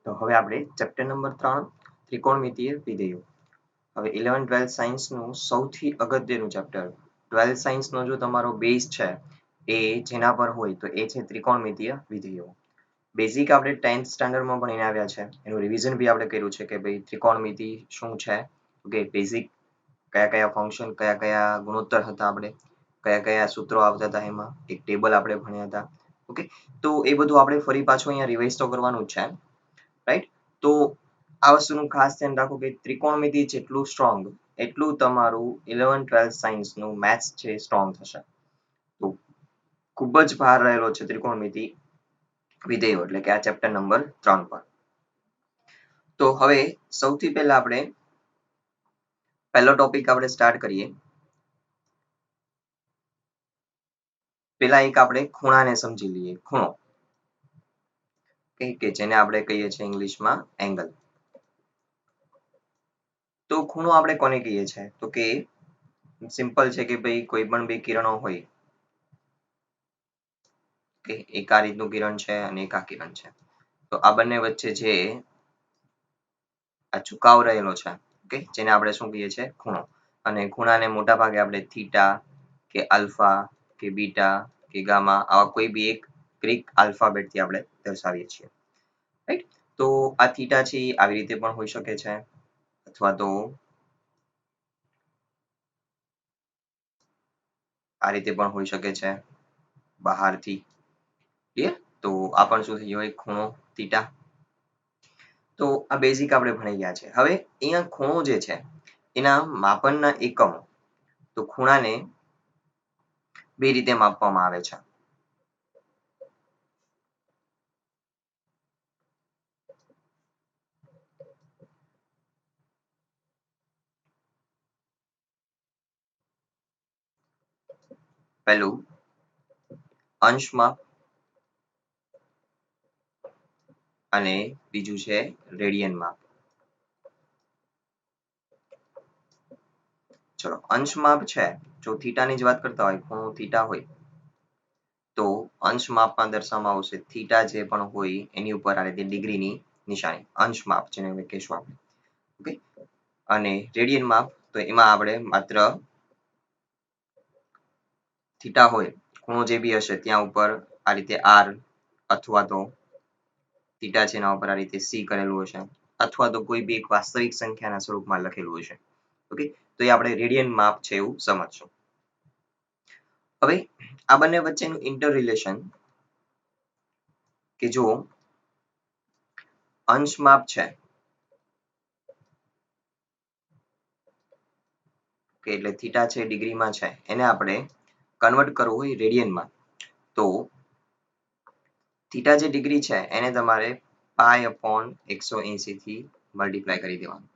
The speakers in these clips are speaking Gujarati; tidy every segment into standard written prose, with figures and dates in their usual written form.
તો હવે આપણે ચેપ્ટર નંબર 3 ત્રિકોણમિતીય વિધેયો. હવે 11th 12th સાયન્સનું સૌથી અગત્યનું ચેપ્ટર. 12th સાયન્સનો જો તમારો બેઝ છે એ જેના પર હોય તો એ છે ત્રિકોણમિતીય વિધેયો. બેઝિક આપણે 10th સ્ટાન્ડર્ડમાં ભણીને આવ્યા છે. એનું રિવિઝન બી આપણે કર્યું છે કે ભાઈ ત્રિકોણમિતિ શું છે, ઓકે, બેઝિક કયા કયા ફંક્શન, કયા કયા ગુણોત્તર હતા, આપણે કયા કયા સૂત્રો આવતા હતા, એમાં એક ટેબલ આપણે ભણ્યા હતા. ઓકે, તો એ બધું આપણે ફરી પાછું અહીંયા રિવાઇઝ તો કરવાનું જ છે, રાઈટ? તો આ વસ્તુનું ખાસ ધ્યાન રાખો કે ત્રિકોણમિતિ જેટલું સ્ટ્રોંગ એટલું તમારું 11th 12th સાયન્સનું મેથ્સ છે સ્ટ્રોંગ થશે. તો ખૂબ જ ભાર રહેલો છે ત્રિકોણમિતિ વિધેયો એટલે કે આ ચેપ્ટર નંબર 3 પર. તો હવે સૌથી પહેલા આપણે પહેલો ટોપિક આપણે સ્ટાર્ટ કરીએ. પેલા એક આપણે ખૂણાને સમજી લઈએ. ખૂણો, કે જેને આપણે કહીએ છીએ ઇંગ્લિશમાં એંગલ. તો ખૂણો આપણે કોને કહીએ છીએ? તો કે સિમ્પલ છે કે ભાઈ કોઈ પણ બે કિરણો હોય, કે એક આ રીતનું કિરણ છે અને એક આ કિરણ છે, તો આ બંને વચ્ચે જે આ ઝુકાવ રહેલો છે, ઓકે, જેને આપણે શું કહીએ છીએ? ખૂણો. અને ખૂણાને મોટા ભાગે આપણે થીટા કે આલ્ફા કે બીટા કે ગામા આવા કોઈ બી એક ગ્રીક આલ્ફાબેટ થી આપણે દર્શાવીએ છીએ, રાઈટ? તો આ થીટા છે આવી રીતે પણ હોઈ શકે છે, અથવા તો આ રીતે પણ હોઈ શકે છે બહારથી. ક્લિયર? તો આ પણ શું થઈ ગયો? એક ખૂણો થીટા. તો આ બેઝિક આપણે ભણી ગયા છે. હવે અહીંયા ખૂણો જે છે એના માપનના એકમો, તો ખૂણાને બે રીતે માપવામાં આવે છે. પહેલું અંશ માપ અને બીજું છે રેડિયન માપ. ચલો, અંશ માપ છે, જો થીટાની જ વાત કરતા હોય, ખૂણો થીટા હોય, તો અંશ માપમાં દર્શાવવામાં આવશે થીટા જે પણ હોય એની ઉપર આ રીતે ડિગ્રીની નિશાની, અંશ માપ જેને કહેશું આપણે. ઓકે, અને રેડિયન માપ, તો એમાં આપણે માત્ર થીટા હોય, ખૂણો જે બી હશે ત્યાં ઉપર આ રીતે આર, અથવા તો થીટા છે એના ઉપર આ રીતે સી કરેલું હશે, અથવા તો કોઈ બી એક વાસ્તવિક સંખ્યાના સ્વરૂપમાં લખેલું હશે. ઓકે, તો એ આપણે રેડિયન માપ છે એવું સમજશું. હવે આ બંને વચ્ચેનું ઇન્ટર રિલેશન, કે જો અંશ માપ છે, કે એટલે થીટા છે ડિગ્રીમાં છે, એને આપણે કન્વર્ટ કરવું હોય રેડિયનમાં, તો થીટા જે ડિગ્રી છે એને તમારે π/180 થી મલ્ટીપ્લાય કરી દેવાનું.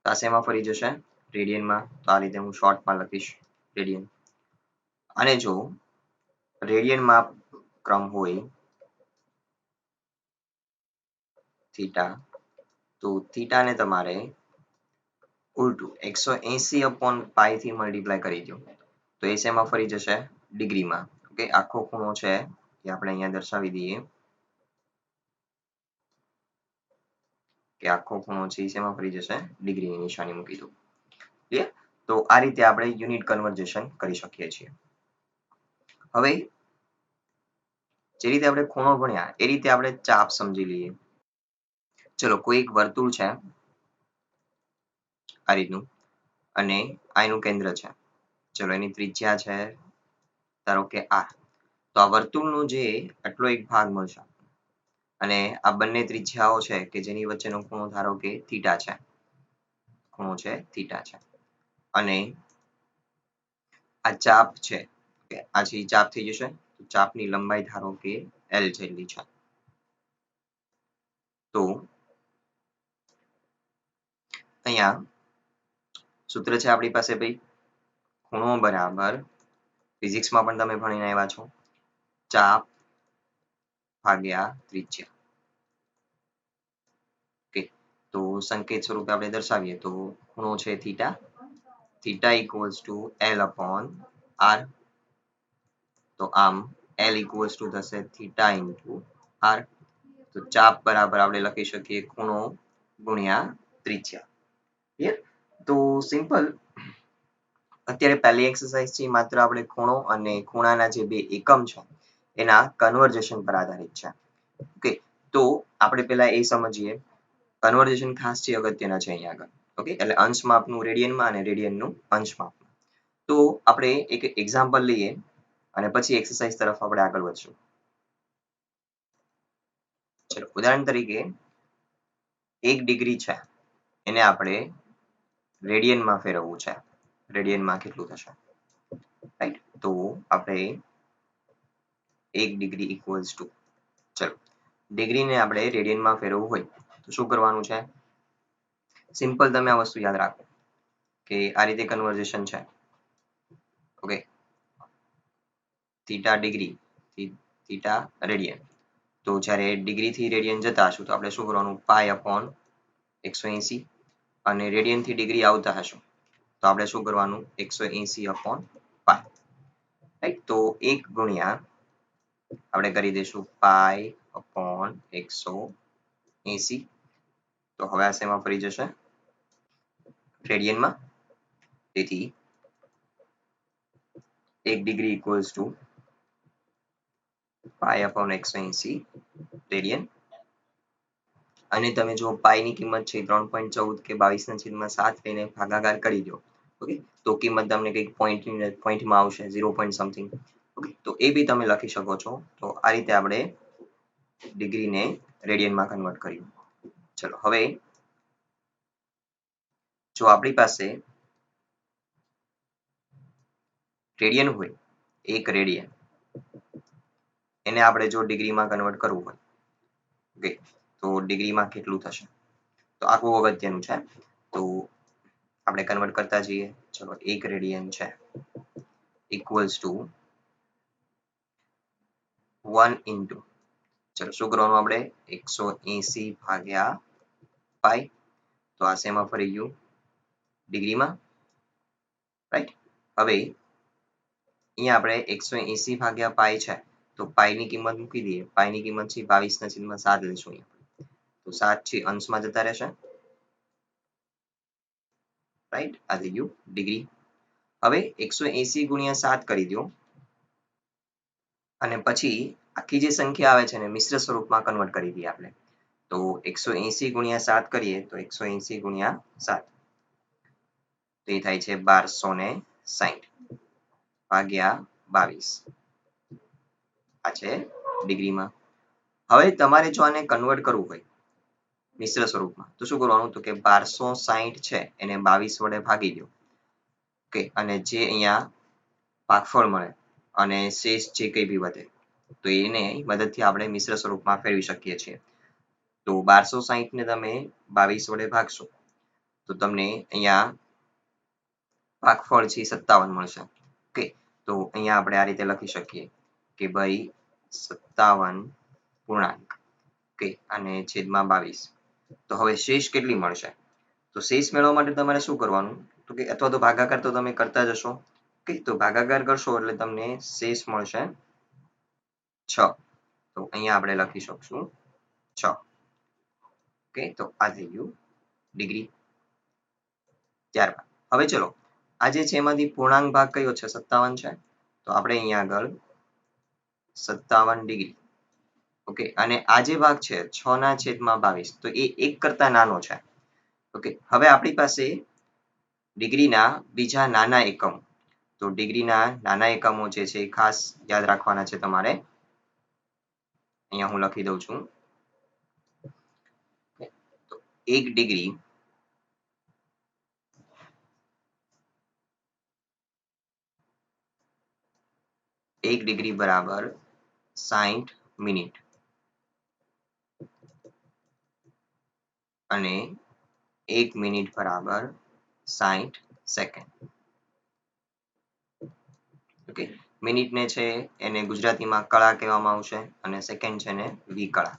તો આ શેમાં ફરી જશે? રેડિયનમાં. તો આ રીતે હું શોર્ટમાં લખીશ રેડિયન. અને જો રેડિયન માપ ક્રમ હોય થીટા, તો થીટાને તમારે ઉલટું 180/π થી મલ્ટીપ્લાય કરી દો, તો એ શેમાં ફરી જશે? ડિગ્રીમાં. ઓકે, આખો ખૂણો છે એ આપણે અહીંયા દર્શાવી દઈએ કે આખો ખૂણો છે એ શેમાં ફરી જશે? ડિગ્રીની નિશાની મૂકી દો. ક્લિયર? તો આ રીતે આપણે યુનિટ કન્વર્ઝેશન કરી શકીએ છીએ. હવે જે રીતે આપણે ખૂણો ભણ્યા એ રીતે આપણે ચાપ સમજી લઈએ. ચલો, કોઈ એક વર્તુળ છે આ રીતનું, અને આ એનું કેન્દ્ર છે. ચલો, એની ત્રિજ્યા છે ધારો કે r. તો આ વર્તુળનો જે આટલો એક ભાગ મળશે, અને આ બંને ત્રિજ્યાઓ છે કે જેની વચ્ચેનો ખૂણો ધારો કે થીટા છે, ખૂણો છે થીટા છે, અને આ ચાપ છે, કે આ જે ચાપ થઈ જશે, ચાપની લંબાઈ ધારો કે l જેટલી છે. તો અહીંયા સૂત્ર છે આપણી પાસે ભાઈ, ખૂણો બરાબર, ફિઝિક્સમાં પણ તમે ભણીને આવ્યા છો, ચાપ ભાગ્યા ત્રિજ્યા. ઓકે, તો સંકેત સ્વરૂપે આપણે દર્શાવીએ તો ખૂણો છે theta, theta equals to l/r. તો આમ l ઇક્વલ્સ ટુ થશે થીટા ઇન્ટુ r. તો તો ચાપ બરાબર આપણે લખી શકીએ ખૂણો ગુણ્યા ત્રિજ્યા. ક્લિયર? તો સિમ્પલ. અત્યારે પહેલી એક્સરસાઇઝ છે માત્ર આપણે ખૂણો અને ખૂણાના જે બે એકમ છે એના કન્વર્ઝેશન પર આધારિત છે. ઓકે, તો આપણે પહેલા એ સમજીએ. કન્વર્ઝેશન ખાસ છે અગત્યના છે અહીંયા આગળ. ઓકે, એટલે અંશ માપનું રેડિયનમાં અને રેડિયનનું અંશ માપનું. તો આપણે એક એક્ઝામ્પલ લઈએ અને પછી એક્સરસાઇઝ તરફ આપણે આગળ વધશું. ચલો, ઉદાહરણ તરીકે 1 ડિગ્રી છે એને આપણે રેડિયનમાં ફેરવવું છે. રેડિયનમાં કેટલું થશે? રાઈટ, તો આપણે 1 ડિગ્રી ઇક્વલ્સ ટુ, ચલો ડિગ્રીને આપણે રેડિયનમાં ફેરવવું હોય તો શું કરવાનું છે? સિમ્પલ, તમે આ વસ્તુ યાદ રાખો કે આ રીતે કન્વર્ઝેશન છે. Okay, theta degree, theta radian. તો જ્યારે ડિગ્રી થી રેડિયન જતા હશું તો આપણે શું કરવાનું? પાઈ અપોન 180. અને રેડિયન થી ડિગ્રી આવતા હશું તો આપણે શું કરવાનું? 180 અપોન પાઈ. રાઈટ, તો 1 ગુણ્યા આપણે કરી દઈશું પાઈ અપોન 180. તો હવે આ શેમાં ફરી જશે? રેડિયનમાં. તેથી 1 degree equals to pi upon 180 radian. અને તમે જો પાઈ ની કિંમત છે 3.14 કે 22/7 લઈને ભાગાકાર કરી દો. ઓકે, તો કિંમત તમને કંઈક પોઈન્ટમાં આવશે 0 પોઈન્ટ સમથિંગ. ઓકે, તો એ બી તમે લખી શકો છો. તો આ રીતે આપણે ડિગ્રીને રેડિયનમાં કન્વર્ટ કર્યું. ચલો, હવે જો આપણી પાસે રેડિયન હોય, 1 રેડિયન, એને આપણે જો ડિગ્રીમાં કન્વર્ટ કરવું હોય, ઓકે, તો ડિગ્રીમાં કેટલું થશે? તો આખું અગત્યનું છે. તો આપણે કન્વર્ટ કરતા જઈએ. ચલો, 1 રેડિયન છે ઇક્વલ્સ ટુ 1 ઇન્ટુ, ચલો શું કરવાનું આપણે? 180 ભાગ્યા પાઈ. તો આ શેમાં ફરી ગયું? ડિગ્રીમાં. રાઈટ, હવે અહીંયા આપણે 180 ભાગ્યા પાઈ છે તો પાઈ ની કિંમત મૂકી દઈએ. પાઈ ની કિંમત છે 22/7 લઈશું અહીંયા. તો 7 છે અંશમાં જતા રહેશે. રાઈટ, આ થઈ ગયું ડિગ્રી. હવે 180 ગુણ્યા 7 કરી દો અને પછી આખી જે સંખ્યા આવે છે એને મિશ્ર સ્વરૂપમાં કન્વર્ટ કરી દઈએ આપણે. તો 180 ગુણ્યા 7 કરીએ તો 180 ગુણ્યા 7 તો એ થાય છે 1260 ભાગ્યા 22. આ છે ડિગ્રીમાં. હવે તમારે જો આને કન્વર્ટ કરવું હોય મિશ્ર સ્વરૂપમાં તો શું કરવાનું? તો કે 1260 છે એને 22 વડે ભાગી દો. ઓકે, અને જે અહીંયા ભાગફળ મળે અને શેષ જે કંઈ બી વધે તો એને મદદથી આપણે મિશ્ર સ્વરૂપમાં ફેરવી શકીએ છીએ. તો 1260 ને તમે 22 વડે ભાગશો તો તમને અહીંયા ભાગફળ છે 57 મળશે. ઓકે, તો અહીંયા આપણે આ રીતે લખી શકીએ કે ભાઈ 57 પૂર્ણાંક, ઓકે, અને છેદમાં 22. તો હવે શેષ કેટલી મળશે? તો શેષ મેળવવા માટે તમારે શું કરવાનું? તો કે અથવા તો ભાગાકાર તો તમે કરતા જ હશો. ઓકે, તો ભાગાકાર કરશો એટલે તમને શેષ મળશે 6. તો અહીંયા આપણે લખી શકશું 6. ઓકે, તો આ થઈ ગયું ડિગ્રી. ત્યારબાદ હવે ચલો, આ જે છે એમાંથી પૂર્ણાંક ભાગ કયો છે? 57 છે. તો આપણે અહીંયા આગળ 57 ડિગ્રી. ઓકે, અને આ જે ભાગ છે 6/22 તો એ 1 કરતા નાનો છે. ઓકે, હવે આપણી પાસે ડિગ્રીના બીજા નાના એકમ. તો ડિગ્રીના નાના એકમો જે છે એ ખાસ યાદ રાખવાના છે તમારે. અહીંયા હું લખી દઉં છું. 1 ડિગ્રી બરાબર 60 મિનિટ અને 1 મિનિટ બરાબર 60 સેકન્ડ. ઓકે, મિનિટને છે એને ગુજરાતીમાં કળા કહેવામાં આવશે અને સેકન્ડ છે ને વિકળા.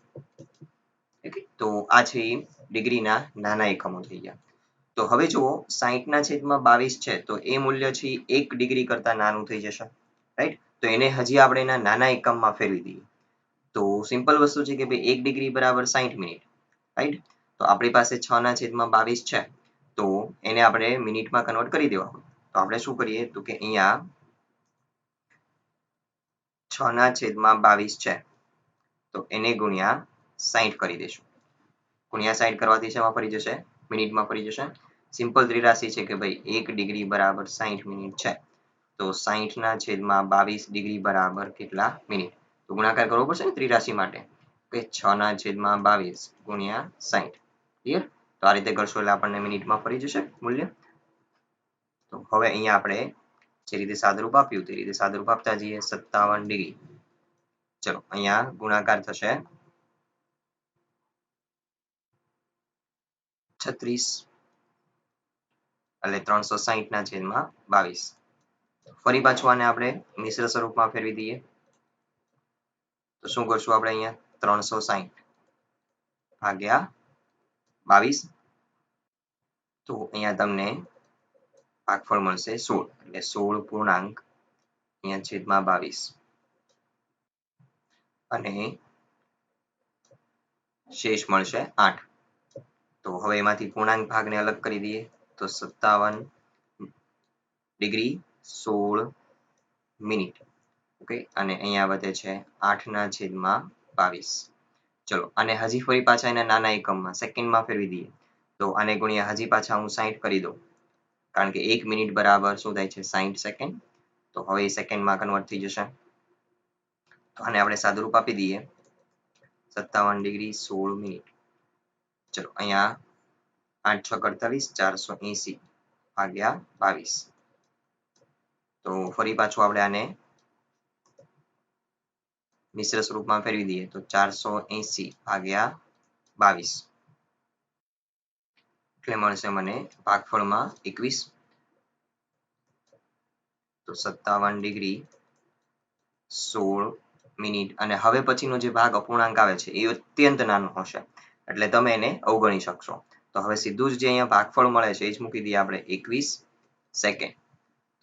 ઓકે, તો આ છે ડિગ્રીના નાના એકમો થઈ ગયા. તો હવે જુઓ 60/22 છે તો એ મૂલ્ય છે 1 ડિગ્રી કરતા નાનું થઈ જશે. રાઈટ, તો એને હજી આપણે એના નાના એકમમાં ફેરવી દઈએ. તો સિમ્પલ વસ્તુ છે કે ભાઈ 1 ડિગ્રી બરાબર 60 મિનિટ, રાઈટ? તો આપણી પાસે 6/22 છે, તો એને આપણે મિનિટમાં કન્વર્ટ કરી દેવાનું. તો આપણે શું કરીએ તો કે અહીંયા 6/22 છે, તો એને ગુણ્યા 60 કરી દઈશું. ગુણ્યા 60 કરવાથી શેમાં ફરી જશે? મિનિટમાં ફરી જશે. સિમ્પલ ત્રિરાશિ છે કે ભાઈ 1 ડિગ્રી બરાબર 60 મિનિટ છે, તો 60/22 ડિગ્રી બરાબર કેટલા મિનિટ? તો ગુણાકાર કરવો પડશે ને ત્રિરાશિ માટે, કે 6/22 ગુણ્યા 60. ક્લિયર? તો આ રીતે કરશો એટલે આપણને મિનિટમાં ફરી જશે મૂલ્ય. તો હવે અહીંયા આપણે જે રીતે સાદુરૂપ આપ્યું તે રીતે સાદુરૂપ આપતા જઈએ. 57 ડિગ્રી. ચલો અહીંયા ગુણાકાર થશે 36 એટલે 360/22. ફરી પાછું આને આપણે મિશ્ર સ્વરૂપમાં ફેરવી દઈએ. તો શું કરશું આપણે અહીંયા? 360/22. તો અહીંયા તમને ભાગફળ મળશે 16, એટલે 16 પૂર્ણાંક અહીંયા છેદમાં 22 અને શેષ મળશે 8. તો હવે એમાંથી પૂર્ણાંક ભાગને અલગ કરી દઈએ. તો 57 ડિગ્રી 16 મિનિટ. ઓકે, અને અહીંયા વધે છે 8/22. ચલો અને હજી ફરી પાછા એના નાના એકમમાં સેકન્ડમાં ફેરવી દઈએ. તો આને ગુણ્યા હજી પાછા હું 60 કરી દઉં, કારણ કે 1 મિનિટ બરાબર શું થાય છે? 60 સેકન્ડ. તો હવે એ સેકન્ડમાં કન્વર્ટ થઈ જશે. તો આને આપણે સાદુરૂપ આપી દઈએ. 57 ડિગ્રી 16 મિનિટ. ચલો અહીંયા 8 6 48, 480/22. તો ફરી પાછું આપણે આને મિશ્ર સ્વરૂપમાં ફેરવી દઈએ. તો 480/22 એટલે મળશે મને ભાગફળમાં 21. તો 57 ડિગ્રી 16 મિનિટ. અને હવે પછીનો જે ભાગ અપૂર્ણાંક આવે છે એ અત્યંત નાનો હશે, એટલે તમે એને અવગણી શકશો. તો હવે સીધું જ જે અહીંયા ભાગફળ મળે છે એ જ મૂકી દઈએ આપણે 21 સેકન્ડ.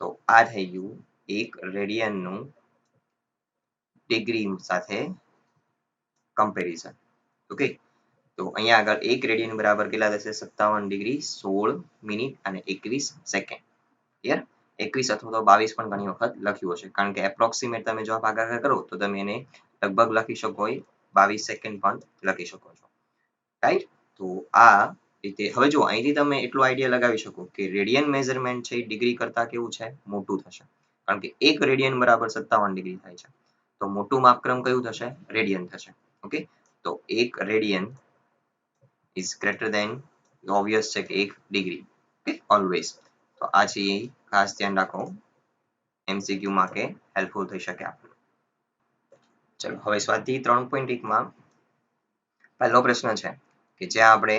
તો આ થઈ ગયું 1 રેડિયનનું ડિગ્રી સાથે કમ્પેરિઝન. ઓકે, તો અહીંયા આગળ 1 રેડિયન બરાબર કેટલા થશે? 57 ડિગ્રી 16 મિનિટ અને 21 સેકન્ડ. ક્લિયર? 21 અથવા તો 22 પણ ઘણી વખત લખ્યું હશે, કારણ કે એપ્રોક્સિમેટ તમે જો ભાગાકાર કરો તો તમે એને લગભગ લખી શકો 22 સેકન્ડ પણ લખી શકો છો. રાઈટ? તો આ રીતે હવે જો અહીંથી તમે એટલો આઈડિયા લગાવી શકો કે રેડિયન મેઝરમેન્ટ છે એ ડિગ્રી કરતા કેવું છે? મોટું થશે. કારણ કે 1 રેડિયન બરાબર 57 ડિગ્રી થાય છે. તો મોટું માપક્રમ કયું થશે? રેડિયન થશે. ઓકે, તો 1 radian is greater than, obvious છે કે 1 ડિગ્રી. Okay, always. તો આ છે એ ખાસ ધ્યાન રાખો એમસીક્યુમાં કે હેલ્પફુલ થઈ શકે આપણને. ચલો હવે સ્વાધ્યાય 3.1 માં પહેલો પ્રશ્ન છે કે જ્યાં આપણે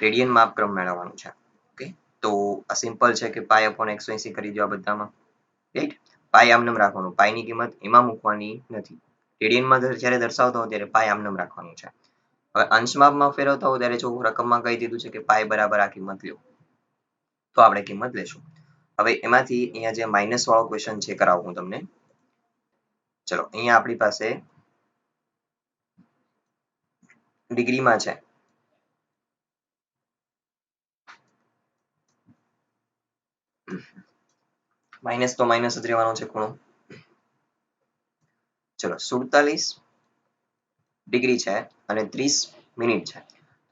રેડિયન માપક્રમ મેળવવાનું છે. ઓકે, તો આ સિમ્પલ છે કે પાઈ અપોન 180 કરી દો આ બધામાં. રાઈટ? પાઈ આમનામ રાખવાનું, પાઈની કિંમત એમાં મૂકવાની નથી. રેડિયનમાં જ્યારે દર્શાવતો હો ત્યારે પાઈ આમનામ રાખવાનું છે. હવે અંશમાપમાં ફેરવતા હો ત્યારે જો રકમમાં કહી દીધું છે કે પાઈ બરાબર આ કિંમત લ્યો, તો આપણે કિંમત લેશું. હવે એમાંથી અહીંયા જે માઇનસ વાળો ક્વેશ્ચન છે કરાવું હું તમને. ચલો અહીંયા આપણી પાસે ડિગ્રીમાં છે. માઇનસ તો માઇનસ જ રહેવાનો છે ખૂણો. ચલો 47 ડિગ્રી છે અને 30 મિનિટ છે.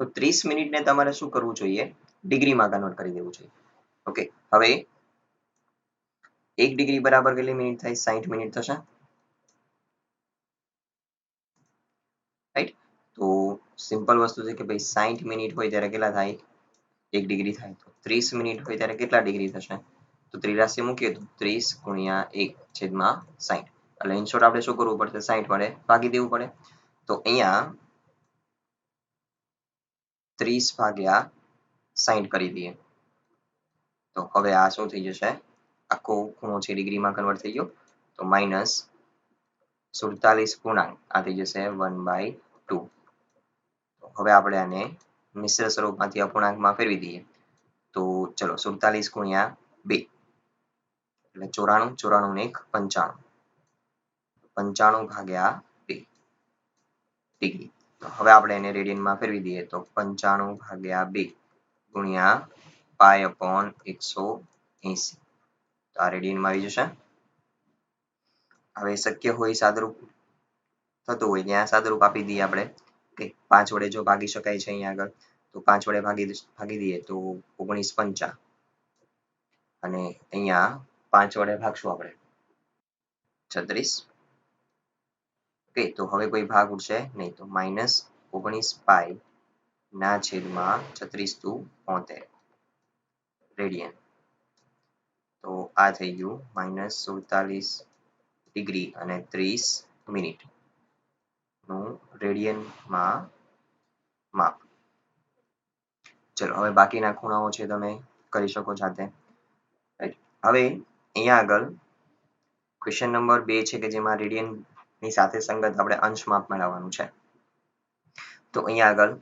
તો 30 મિનિટને તમારે શું કરવું જોઈએ? ડિગ્રીમાં કન્વર્ટ કરી દેવું જોઈએ. ઓકે, હવે 1 ડિગ્રી બરાબર કેટલી મિનિટ થાય? 60 મિનિટ થશે. રાઈટ? તો સિમ્પલ વસ્તુ છે કે ભાઈ 60 મિનિટ હોય ત્યારે કેટલા થાય? 1 ડિગ્રી થાય. તો 30 મિનિટ હોય ત્યારે કેટલા ડિગ્રી થશે? તો ત્રિરાશિ મૂકીએ તો 30 ગુણ્યા 1/60. એટલે ઇન શોર્ટ આપણે શું કરવું પડશે? 60 વડે ભાગી દેવું પડે. તો અહીંયા 30/60 કરી દઈએ. તો હવે આ શું થઈ જશે? આખો ખૂણો છે ડિગ્રીમાં કન્વર્ટ થઈ ગયો. તો માઇનસ 47 પૂર્ણાંક આ થઈ જશે 1/2. હવે આપણે આને મિશ્ર સ્વરૂપમાંથી અપૂર્ણાંકમાં ફેરવી દઈએ. તો ચલો 47 ગુણ્યા 2 એટલે 94, 94 ને 1 95. 95 ભાગ્યા 2 ડિગ્રી. તો હવે આપણે એને રેડિયનમાં ફેરવી દઈએ તો 95 ભાગ્યા 2 ગુણ્યા પાઈ અપોન 180. તો આ રેડિયનમાં આવી જશે. હવે શક્ય હોય સાદુરૂપ થતું હોય ત્યાં સાદુરૂપ આપી દઈએ આપણે કે 5 વડે જો ભાગી શકાય છે અહીંયા આગળ તો 5 વડે ભાગી દઈએ તો 19 પંચા અને અહીંયા 5 વડે ભાગશું આપણે 36. ઓકે, તો હવે કોઈ ભાગ ઉડશે નહીં તો -19 પાઈ ના છેદમાં 36 દુ 72 રેડિયન. તો આ થઈ ગયું -47 ડિગ્રી અને 30 મિનિટ નું રેડિયનમાં માપ. ચલો હવે બાકીના ખૂણાઓ છે તમે કરી શકો જાતે. રાઈટ, હવે અહીંયા આગળ ક્વેશ્ચન નંબર 2 છે કે જેમાં રેડિયન ની સાથે સંગત આપણે અંશ માપ મેળવવાનું છે. તો અહીંયા આગળ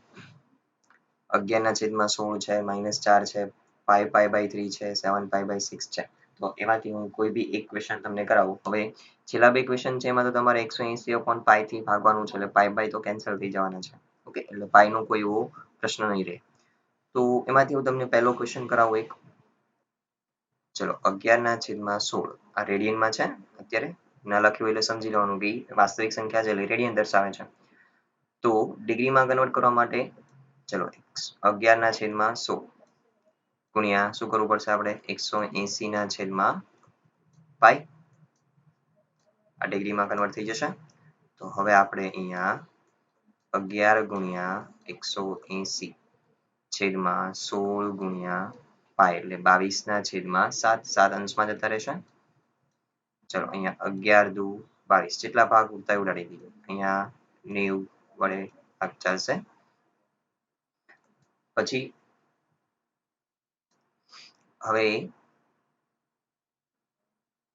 11/16 છે, -4 છે, 5π/3 છે, 7π/6 છે. તો એમાંથી હું કોઈ બી એક ક્વેશ્ચન તમને કરાવું. હવે છેલ્લા બે ક્વેશ્ચન છે એમાં તો તમારે 180/π થી ભાગવાનું છે એટલે પાઈ તો કેન્સલ થઈ જવાના છે. ઓકે, એટલે પાઈ નો કોઈ એવો પ્રશ્ન નહીં રહે. તો એમાંથી હું તમને પહેલો ક્વેશ્ચન કરાવું એક. ચલો 11/16 આ રેડિયનમાં છે. અત્યારે ના લખ્યું એટલે સમજી લેવાનું કે વાસ્તવિક સંખ્યા છે એટલે રેડિયન દર્શાવે છે. તો ડિગ્રીમાં કન્વર્ટ કરવા માટે ચલો 11/16 ગુણ્યા શું કરવું પડશે આપણે 180/પાઈ. આ ડિગ્રીમાં કન્વર્ટ થઈ જશે. તો હવે આપણે અહીંયા 11 ગુણ્યા 180/16 ગુણ્યા પાઈ એટલે 22/7. 7 અંશમાં જતા રહેશે. ચલો અહીંયા 11 દુ 22 જેટલા ભાગ ઉડતા ઉડાડી દીધો. અહીંયા 90 વડે ભાગ ચાલશે. પછી હવે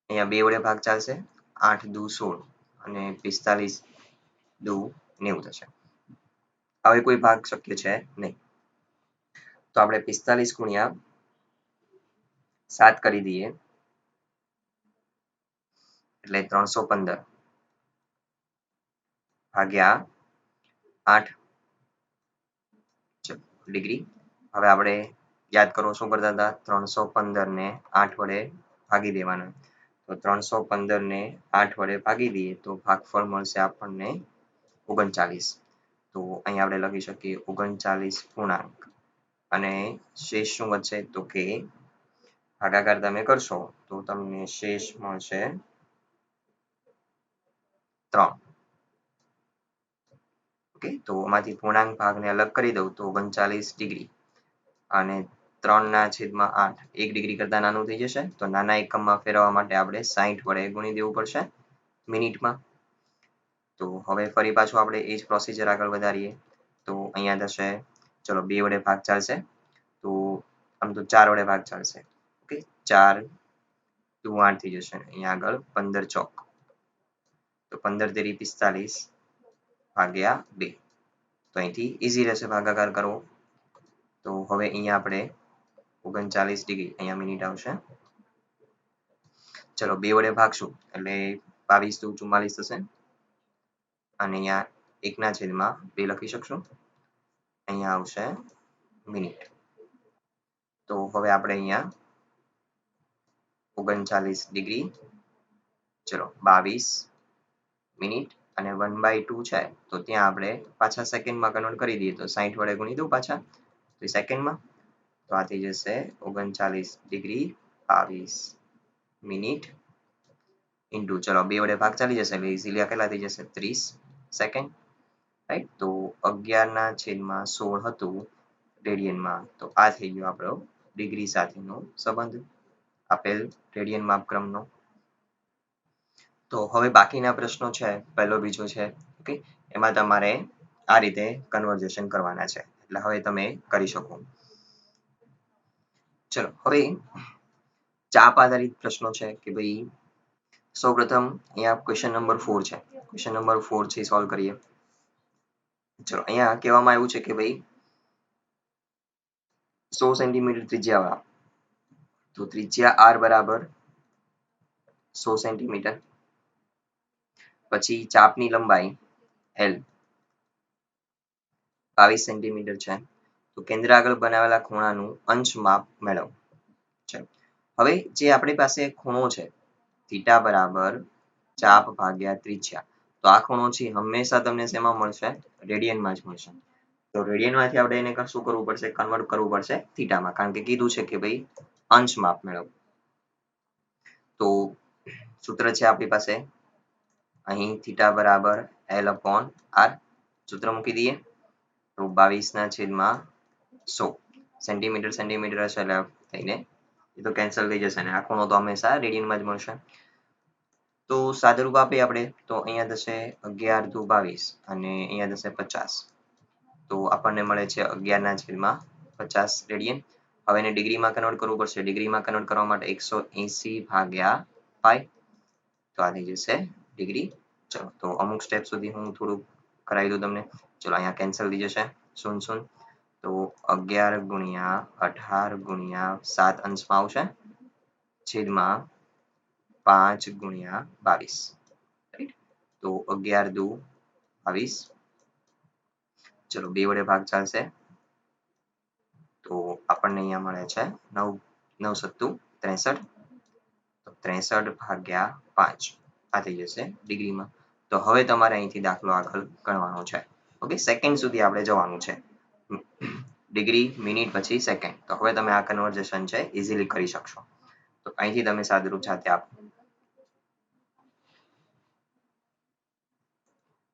અહીંયા 2 વડે ભાગ ચાલશે. 8 દુ 16 અને 45 દુ 90 થશે. હવે કોઈ ભાગ શક્ય છે નહીં. તો આપણે 45 ગુણ્યા 7 કરી દઈએ એટલે 315 ભાગ્યા 8 ડિગ્રી. હવે આપણે યાદ કરો શું કરતા હતા 315 ને 8 વડે ભાગી દેવાના. તો 315 ને 8 વડે ભાગી દઈએ તો ભાગફળ મળશે આપણને 39. તો અહીંયા આપણે લખી શકીએ 39 પૂર્ણાંક અને શેષ શું વધશે તો કે ભાગાકાર તમે કરશો તો તમને શેષ મળશે 3. ઓકે, તો આમાંથી પૂર્ણાંક ભાગને અલગ કરી દઉં તો 39 ડિગ્રી અને 3/8 1 ડિગ્રી કરતા નાનું થઈ જશે. તો નાના એકમમાં ફેરવવા માટે આપણે 60 વડે ગુણી દેવું પડશે મિનિટમાં. તો હવે ફરી પાછું આપણે એ જ પ્રોસીજર આગળ વધારીએ. તો અહીંયા થશે ચલો 2 વડે ભાગ ચાલશે. તો આમ તો 4 વડે ભાગ ચાલશે. ઓકે, 4 દુ 8 થઈ જશે. અહીંયા આગળ 15 ચોક તો 15 તેરી 45 ભાગ્યા 2. તો અહીંથી ઈઝી રહેશે ભાગાકાર કરવો. તો હવે અહીંયા આપણે 39 ડિગ્રી અહીંયા મિનિટ આવશે. ચલો 2 વડે ભાગશું એટલે 22 દુ 44 થશે અને અહીંયા 1/2 લખી શકશું. અહીંયા આવશે મિનિટ. તો હવે આપણે અહીંયા 39 ડિગ્રી ચલો 22 મિનિટ અને 1/2 છે તો ત્યાં આપણે પાછા સેકન્ડમાં કન્વર્ટ કરી દઈએ તો 60 વડે ગુણી દઉં પાછા તો સેકન્ડમાં. તો આ થઈ જશે 39 ડિગ્રી 22 મિનિટ ઇન્ટુ ચલો 2 વડે ભાગ ચાલી જશે એટલે ઇઝીલી કેટલા થઈ જશે 30 સેકન્ડ. રાઈટ, તો 11/16 હતું રેડિયનમાં. તો આ થઈ ગયો આપણો ડિગ્રી સાથેનો સંબંધ આપેલ રેડિયન માપક્રમનો. તો હવે બાકીના પ્રશ્નો છે પહેલો બીજો છે. ઓકે, એમાં તમારે આ રીતે કન્વર્ઝેશન કરવાના છે એટલે હવે તમે કરી શકો. ચલો હવે ચાપ આધારિત પ્રશ્નો છે કે ભાઈ સૌપ્રથમ અહીંયા ક્વેશ્ચન નંબર 4 છે. ક્વેશ્ચન નંબર 4 છે સોલ્વ કરીએ. ચલો અહીંયા કહેવામાં આવ્યું છે કે ભાઈ 100 સેન્ટીમીટર ત્રિજ્યાવાળા તો ત્રિજ્યા r બરાબર 100 સેન્ટીમીટર પછી ચાપની લંબાઈ L 22 સેન્ટીમીટર છે. તો કેન્દ્ર આગળ બનાવેલા ખૂણાનું અંશ માપ મેળવો. ચલો હવે જે આપણી પાસે ખૂણો છે થીટા બરાબર ચાપ ભાગ્યા ત્રિજ્યા. તો આ ખૂણો છે હંમેશા તમને શેમાં મળશે? રેડિયનમાં જ મળશે. તો રેડિયનમાંથી આપણે એને શું કરવું પડશે? કન્વર્ટ કરવું પડશે થીટામાં, કારણ કે કીધું છે કે ભાઈ અંશ માપ મેળવો. તો સૂત્ર છે આપણી પાસે અહીં થીટા બરાબર L/R. સૂત્ર મૂકી દઈએ તો 22/100. સેન્ટીમીટર સેન્ટીમીટર હશે એટલે થઈને એ તો કેન્સલ થઈ જશે ને આ ખૂણો તો હંમેશા રેડિયનમાં જ મળશે. તો સાદુરૂપ આપીએ આપણે તો અહીંયા થશે 11 દુ 22 અને અહીંયા થશે 50. તો આપણને મળે છે 11/50 રેડિયન. હવે એને ડિગ્રીમાં કન્વર્ટ કરવું પડશે. ડિગ્રીમાં કન્વર્ટ કરવા માટે 180 ભાગ્યા પાઈ. તો આ થઈ જશે ડિગ્રી. ચલો તો અમુક સ્ટેપ સુધી હું થોડુંક કરાવી દઉં તમને. ચલો અહીંયા કેન્સલ થઈ જશે 0 તો 11 ગુણ્યા 18 ગુણ્યા 7 અંશમાં આવશે છેદમાં 5 ગુણ્યા 22. રાઈટ? તો 11 દુ 22. ચલો 2 વડે ભાગ ચાલશે તો આપણને અહીંયા મળે છે 9 9 સત્તુ 63. તો 63 ભાગ્યા 5 આ થઈ જશે ડિગ્રીમાં. તો હવે તમારે અહીંથી દાખલો આગળ ગણવાનો છે. ઓકે, સેકન્ડ સુધી આપણે જવાનું છે. ડિગ્રી, મિનિટ પછી સેકન્ડ. તો હવે તમે આ કન્વર્ઝેશન છે ઇઝીલી કરી શકશો. તો અહીંથી તમે સાદુરૂપ જાતે આપો.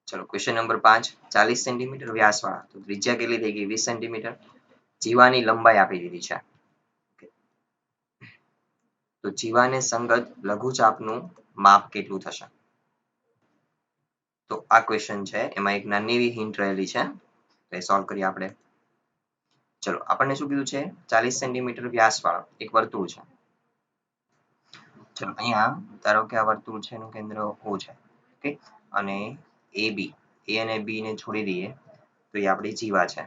ચલો ક્વેશ્ચન નંબર 5. 40 સેન્ટીમીટર વ્યાસવાળા, તો ત્રિજ્યા કેટલી થઈ ગઈ? 20 સેન્ટીમીટર. જીવાની લંબાઈ આપી દીધી છે. તો જીવાને સંગત લઘુચાપનું માપ કેટલું થશે? તો આ ક્વેશ્ચન છે એમાં એક નાની એવી હિન્ટ રહેલી છે. તો એ સોલ્વ કરીએ આપણે. ચલો આપણને શું કીધું છે? 40 સેન્ટીમીટર વ્યાસવાળો એક વર્તુળ છે. ચલો અહીંયા ધારો કે આ વર્તુળ છે એનું કેન્દ્ર O છે. ઓકે, અને AB, A અને B ને છોડી દઈએ તો એ આપણી જીવા છે.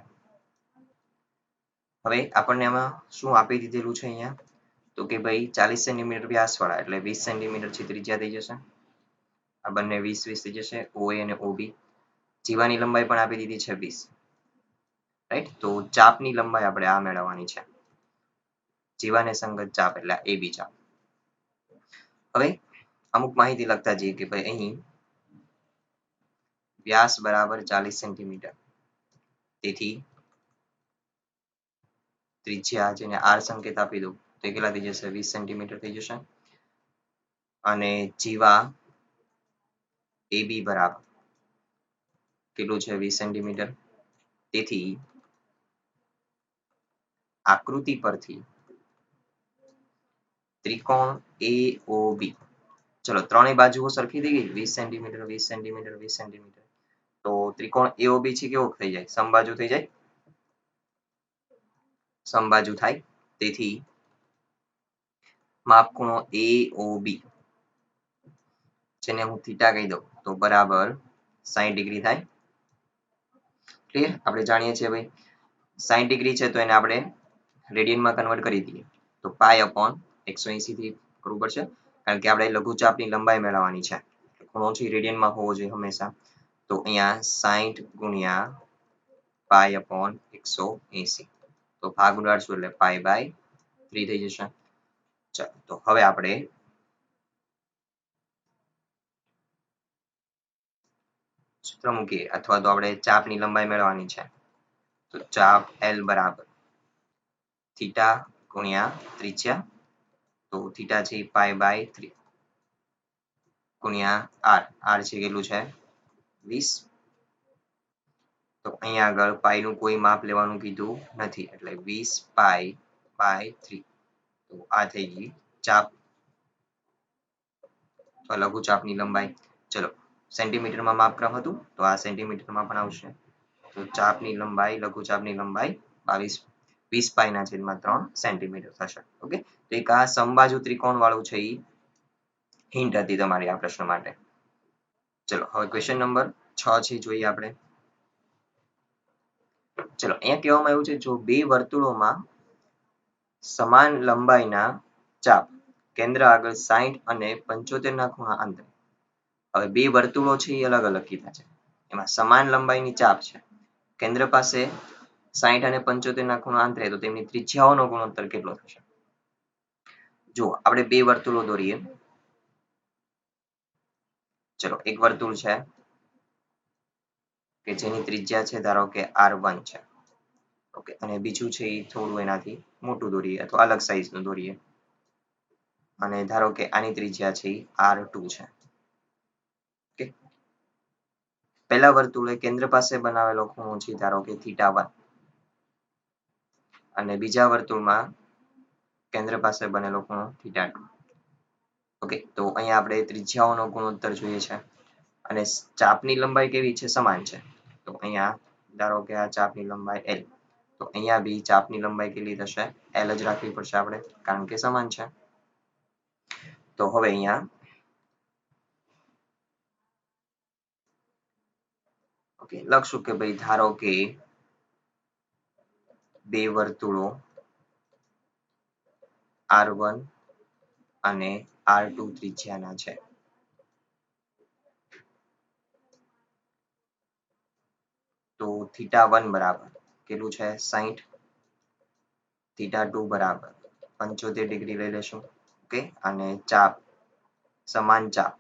હવે આપણને આમાં શું આપી દીધેલું છે અહીંયા? તો કે ભાઈ 40 સેન્ટીમીટર વ્યાસવાળા એટલે 20 સેન્ટીમીટર છે ત્રિજ્યા થઈ જશે. આ બંને 20 20 થઈ જશે OA અને OB. જીવાની લંબાઈ પણ આપી દીધી છે 20. રાઈટ? તો ચાપની લંબાઈ આપણે આ મેળવવાની છે. જીવાને સંગત ચાપ એટલે AB ચાપ. હવે અમુક માહિતી લખતા જઈએ કે ભાઈ અહીં વ્યાસ બરાબર 40 સેન્ટીમીટર. તેથી ત્રિજ્યા જેને R સંકેત આપી દઉં તો એ કેટલા થઈ જશે? 20 સેન્ટીમીટર થઈ જશે. અને જીવા AB બરાબર કેટલું છે? 20 સેન્ટીમીટર. તેથી આકૃતિ પરથી ત્રિકોણ AOB, ચલો ત્રણેય બાજુઓ સરખી થઈ ગઈ 20 સેન્ટીમીટર 20 સેન્ટીમીટર 20 સેન્ટીમીટર. તો ત્રિકોણ AOB છે કેવો થઈ જાય? સમબાજુ થઈ જાય. સમબાજુ થાય. તેથી માપ ખૂણો AOB જેને હું થીટા કહી દઉં તો બરાબર 60 ડિગ્રી થાય. ક્લિયર? આપણે જાણીએ છીએ ભાઈ 60 ડિગ્રી છે તો એને આપણે રેડિયનમાં કન્વર્ટ કરી દઈએ તો પાઈ અપોન 180 થી કરવું પડશે, કારણ કે આપણે લઘુચાપની લંબાઈ મેળવવાની છે. ખૂણો છે રેડિયનમાં હોવો જોઈએ હંમેશા. તો અહીંયા 60 ગુણ્યા પાઈ અપોન 180. તો ભાગ ઉડાડશું એટલે પાઈ બાય 3 થઈ જશે. ચાલો તો હવે આપણે સૂત્ર મૂકીએ અથવા તો આપણે ચાપની લંબાઈ મેળવવાની છે. તો ચાપ L બરાબર થીટા ગુણ્યા ત્રિજ્યા. તો થીટા છે પાઈ બાય 3 ગુણ્યા R છે કેટલું છે? 20. તો અહીંયા આગળ પાઈ નું કોઈ માપ લેવાનું કીધું નથી એટલે 20 પાઈ બાય 3. તો આ થઈ ગઈ ચાપ લઘુચાપની લંબાઈ. ચલો સેન્ટીમીટરમાં માપક્રમ હતું તો આ સેન્ટીમીટરમાં પણ આવશે. તો ચાપની લંબાઈ લઘુચાપની લંબાઈ 20 પાઈના છેદમાં 3 સેન્ટીમીટર થશે. ઓકે, તો એક આ સમબાજુ ત્રિકોણ વાળું છે એ હિન્ટ હતી તમારી આ પ્રશ્ન માટે. ચલો હવે ક્વેશ્ચન નંબર 6 છે જોઈએ આપણે. ચલો અહીંયા કહેવામાં આવ્યું છે જો બે વર્તુળોમાં સમાન લંબાઈના ચાપ કેન્દ્ર આગળ 60 અને 75 ના ખૂણા અંતરે હવે બે વર્તુળો છે એ અલગ અલગ કીધા છે. એમાં સમાન લંબાઈની ચાપ છે. કેન્દ્ર પાસે 60 અને 75 ના ખૂણા આંતરે તો તેમની ત્રિજ્યાઓનો ગુણોત્તર કેટલો થશે? જો આપણે બે વર્તુળો દોરીએ. ચલો એક વર્તુળ છે કે જેની ત્રિજ્યા છે ધારો કે R1 છે. ઓકે, અને બીજું છે એ થોડું એનાથી મોટું દોરીએ અથવા અલગ size નું દોરીએ. અને ધારો કે આની ત્રિજ્યા છે એ R2 છે. ઓકે, પહેલા વર્તુળે કેન્દ્ર પાસે બનાવેલો ખૂણો છે ધારો કે θ1 અને બીજા વર્તુળમાં કેન્દ્ર પાસે બનેલો ખૂણો θ2. ઓકે, તો અહીંયા આપણે ત્રિજ્યાઓનો ગુણોત્તર જોઈએ છે અને ચાપની લંબાઈ કેવી છે? સમાન છે. તો અહીંયા ધારો કે આ ચાપની લંબાઈ L, તો અહીંયા બી ચાપની લંબાઈ કેટલી થશે? L જ રાખવી પડશે આપણે, કારણ કે સમાન છે. તો હવે અહીંયા ઓકે લખશું કે ભાઈ ધારો કે બે વર્તુળો R1 અને R2 ત્રિજ્યાના છે. તો θ1 બરાબર કેટલું છે? 60. θ2 બરાબર 75 ડિગ્રી લઈ લેશું. ઓકે, અને ચાપ સમાન ચાપ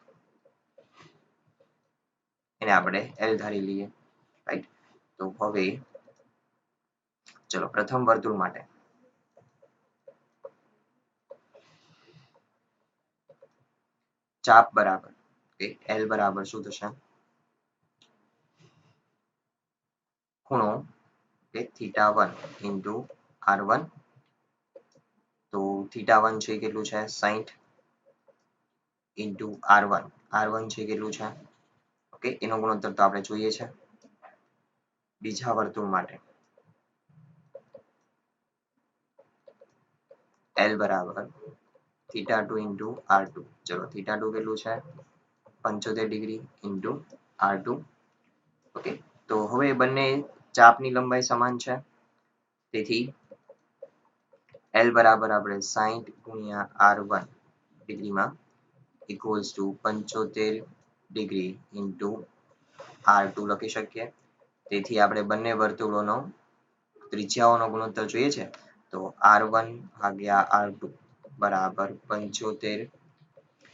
એને આપણે L ધારી લઈએ. રાઈટ, તો હવે ચલો પ્રથમ વર્તુળ માટે ચાપ બરાબર L બરાબર શું થશે? ખૂણો θ1 into R1. તો θ1 છે કેટલું છે? 60 into R1. R1 છે કેટલું છે? ઓકે, એનો ગુણોત્તર તો આપણે જોઈએ છે. બીજા વર્તુળ માટે L બરાબર θ2 into R2. ચલો θ2 કેટલું છે? 75 ડિગ્રી into R2. ઓકે, તો હવે બંને ચાપની લંબાઈ સમાન છે. તેથી L બરાબર આપણે 60 ગુણ્યા R1 ડિગ્રીમાં equals to 75 degree into R2 લખી શકીએ. તેથી આપણે બંને વર્તુળોનો ત્રિજ્યાઓનો ગુણોત્તર જોઈએ છે. તો R1 ભાગ્યા R2 બરાબર 75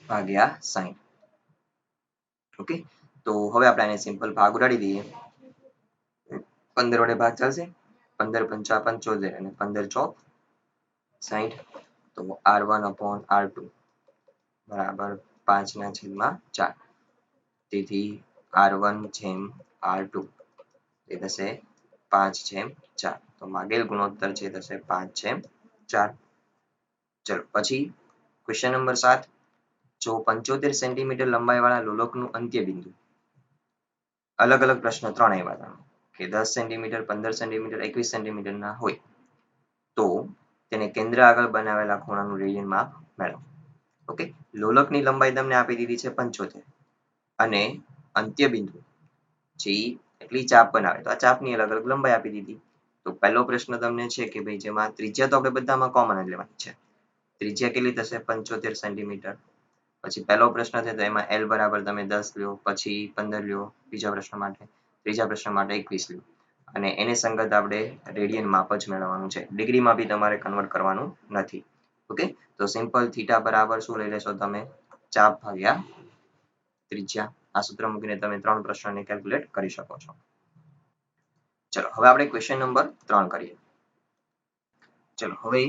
ભાગ્યા 60. ઓકે, તો હવે આપણે આને સિમ્પલ ભાગ ઉડાડી દઈએ. 15 વડે ભાગ ચાલશે. 15 પંચા 75 અને 15 ચોક 60. તો R1 upon R2 બરાબર 5/4. તેથી R1 જેમ R2 એ થશે 5/4. તો માગેલ ગુણોત્તર છે થશે 5/4. ચલો પછી ક્વેશ્ચન નંબર 7. જો 75 સેન્ટીમીટર લંબાઈવાળા લોલકનું અંત્ય બિંદુ અલગ અલગ પ્રશ્ન 3 આવ્યા હતા કે 10 સેન્ટીમીટર, 15 સેન્ટીમીટર, 21 સેન્ટીમીટરના હોય તો તેને કેન્દ્ર આગળ બનાવેલા ખૂણાનું રેડિયન માપ મેળવો. ઓકે, લોલકની લંબાઈ તમને આપી દીધી છે 75 અને અંત્ય બિંદુ જે એટલી ચાપ બનાવે તો આ ચાપની અલગ અલગ લંબાઈ આપી દીધી. તો પહેલો પ્રશ્ન તમને છે કે ભાઈ જેમાં ત્રિજ્યા તો આપણે બધામાં કોમન જ લેવાની છે. ત્રિજ્યા કેટલી થશે? 75 સેન્ટીમીટર. પછી પહેલો પ્રશ્ન છે તો એમાં L બરાબર તમે 10 લ્યો, પછી 15 લ્યો બીજા પ્રશ્ન માટે, ત્રીજા પ્રશ્ન માટે 21 લ્યો અને એને સંગત આપણે રેડિયન માપ જ મેળવવાનું છે. ડિગ્રીમાં બી તમારે કન્વર્ટ કરવાનું નથી. ઓકે, તો સિમ્પલ થીટા બરાબર શું લઈ લેશો તમે? ચાપ ભાગ્યા ત્રિજ્યા. આ સૂત્ર મૂકીને તમે 3 પ્રશ્નને કેલ્ક્યુલેટ કરી શકો છો. ચલો હવે આપણે ક્વેશ્ચન નંબર 3 કરીએ. ચલો હવે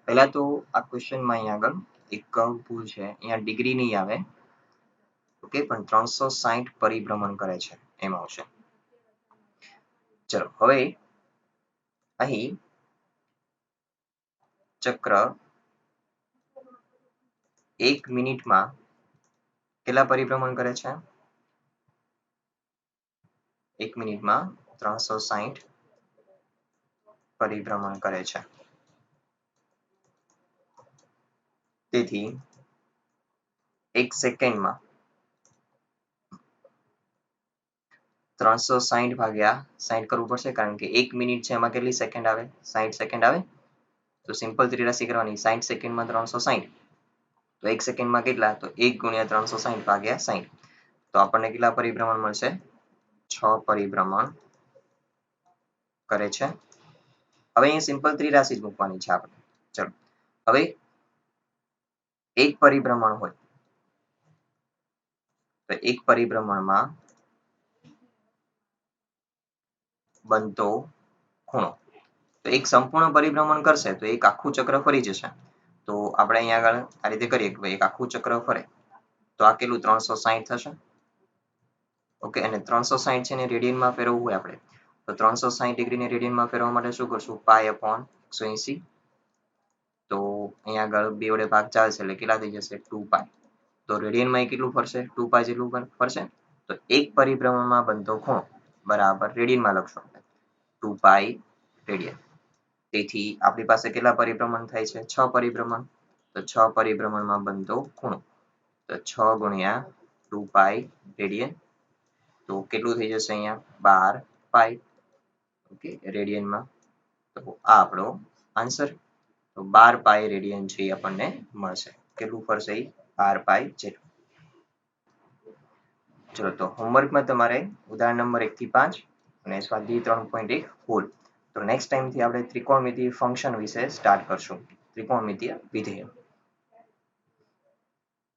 પહેલા તો આ ક્વેશ્ચનમાં અહીંયા આગળ એક ભૂલ છે. અહીંયા ડિગ્રી નહીં આવે. ઓકે, પણ 360 પરિભ્રમણ કરે છે એમ આવશે. ચલો હવે અહીં ચક્ર 1 મિનિટમાં કેટલા પરિભ્રમણ કરે છે? 1 મિનિટમાં 360 પરિભ્રમણ કરે છે. તેથી 1 સેકન્ડમાં 360 ભાગ્યા 60 કરવું પડશે કારણ કે 1 મિનિટ છે એમાં કેટલી સેકન્ડ આવે? 60 સેકન્ડ આવે. તો સિમ્પલ ત્રિરાશી કરવાની. 60 સેકન્ડમાં 360 તો 1 સેકન્ડમાં કેટલા? તો 1 ગુણ્યા 360 ભાગ્યા 60. તો તો આપણને કેટલા પરિભ્રમણ મળશે? 6 પરિભ્રમણ કરે છે. હવે અહીં સિમ્પલ ત્રિરાશિ જ મૂકવાની છે આપણે. ચલો હવે એક પરિભ્રમણ હોય તો એક પરિભ્રમણમાં બનતો ખૂણો. તો એક સંપૂર્ણ પરિભ્રમણ કરશે તો એક આખું ચક્ર ફરી જશે. તો આપણે અહીંયા આગળ આ રીતે કરીએ કે એક આખું ચક્ર ફરે તો આ કેટલું 360 થશે. ઓકે, અને 360 છે ને રેડિયનમાં ફેરવવું હોય આપણે તો 360 ડિગ્રીને રેડિયનમાં ફેરવવા માટે શું કરશું? π/180. તો અહીંયા આગળ 2 વડે ભાગ ચાલશે એટલે કેટલા થઈ જશે? 2π. તો રેડિયનમાં એ કેટલું ફરશે? 2π જેટલું ફરશે. તો એક પરિભ્રમણમાં બનતો ખૂણો બરાબર રેડિયનમાં લખશું 2π રેડિયન. તેથી આપણી પાસે કેટલા પરિભ્રમણ થાય છે? 6 પરિભ્રમણ. તો 6 પરિભ્રમણમાં બનતો ખૂણો તો 6 ગુણ્યા 2π રેડિયન. તો કેટલું થઈ જશે અહીંયા? 12π. ઓકે, રેડિયનમાં. તો આ આપણો આન્સર. તો 12π રેડિયન છે એ આપણને મળશે. કેટલું ફરશે? 12π જેટલું. ચલો તો હોમવર્કમાં તમારે ઉદાહરણ નંબર 1 થી 5 અને સ્વાધ્યાય 3.1 ફૂલ. તો નેક્સ્ટ ટાઈમથી આપણે ત્રિકોણમિતિય ફંક્શન વિશે સ્ટાર્ટ કરશું. ત્રિકોણમિતિય વિધેય.